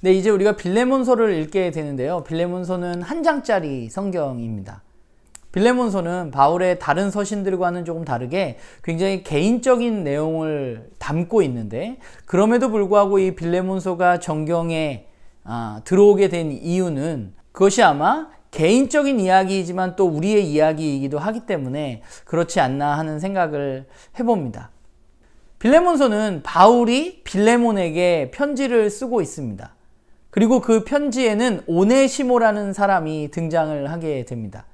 네, 이제 우리가 빌레몬서를 읽게 되는데요. 빌레몬서는 한 장짜리 성경입니다. 빌레몬서는 바울의 다른 서신들과는 조금 다르게 굉장히 개인적인 내용을 담고 있는데, 그럼에도 불구하고 이 빌레몬서가 정경에 들어오게 된 이유는 그것이 아마 개인적인 이야기이지만 또 우리의 이야기이기도 하기 때문에 그렇지 않나 하는 생각을 해봅니다. 빌레몬서는 바울이 빌레몬에게 편지를 쓰고 있습니다. 그리고 그 편지에는 오네시모라는 사람이 등장을 하게 됩니다.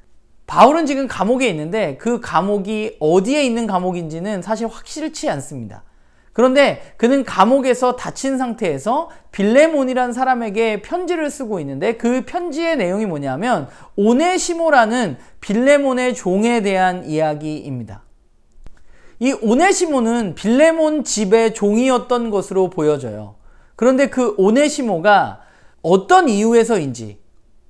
바울은 지금 감옥에 있는데 그 감옥이 어디에 있는 감옥인지는 사실 확실치 않습니다. 그런데 그는 감옥에서 닫힌 상태에서 빌레몬이라는 사람에게 편지를 쓰고 있는데, 그 편지의 내용이 뭐냐면 오네시모라는 빌레몬의 종에 대한 이야기입니다. 이 오네시모는 빌레몬 집의 종이었던 것으로 보여져요. 그런데 그 오네시모가 어떤 이유에서인지,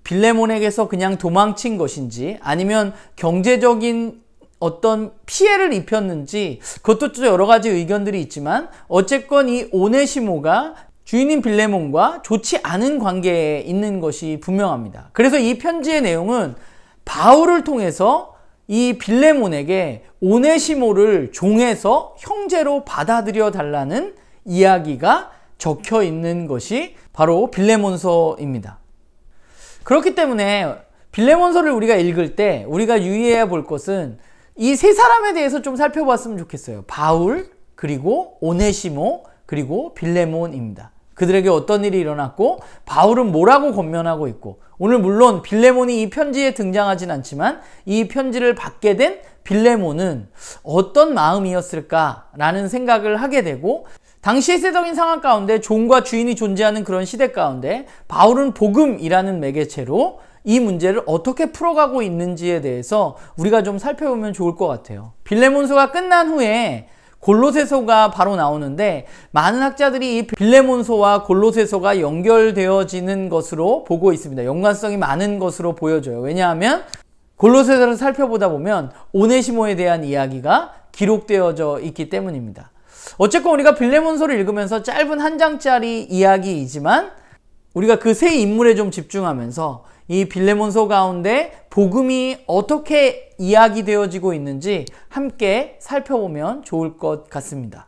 빌레몬에게서 그냥 도망친 것인지 아니면 경제적인 어떤 피해를 입혔는지, 그것도 또 여러 가지 의견들이 있지만 어쨌건 이 오네시모가 주인인 빌레몬과 좋지 않은 관계에 있는 것이 분명합니다. 그래서 이 편지의 내용은 바울을 통해서 이 빌레몬에게 오네시모를 종에서 형제로 받아들여 달라는 이야기가 적혀 있는 것이 바로 빌레몬서입니다. 그렇기 때문에 빌레몬서를 우리가 읽을 때 우리가 유의해야 볼 것은 이 세 사람에 대해서 좀 살펴봤으면 좋겠어요. 바울, 그리고 오네시모, 그리고 빌레몬입니다. 그들에게 어떤 일이 일어났고 바울은 뭐라고 권면하고 있고, 오늘 물론 빌레몬이 이 편지에 등장하진 않지만 이 편지를 받게 된 빌레몬은 어떤 마음이었을까라는 생각을 하게 되고, 당시의 세적인 상황 가운데 종과 주인이 존재하는 그런 시대 가운데 바울은 복음이라는 매개체로 이 문제를 어떻게 풀어가고 있는지에 대해서 우리가 좀 살펴보면 좋을 것 같아요. 빌레몬서가 끝난 후에 골로새서가 바로 나오는데, 많은 학자들이 이 빌레몬서와 골로새서가 연결되어지는 것으로 보고 있습니다. 연관성이 많은 것으로 보여져요. 왜냐하면 골로새서를 살펴보다 보면 오네시모에 대한 이야기가 기록되어져 있기 때문입니다. 어쨌건 우리가 빌레몬서를 읽으면서 짧은 한 장짜리 이야기이지만 우리가 그 세 인물에 좀 집중하면서 이 빌레몬서 가운데 복음이 어떻게 이야기되어지고 있는지 함께 살펴보면 좋을 것 같습니다.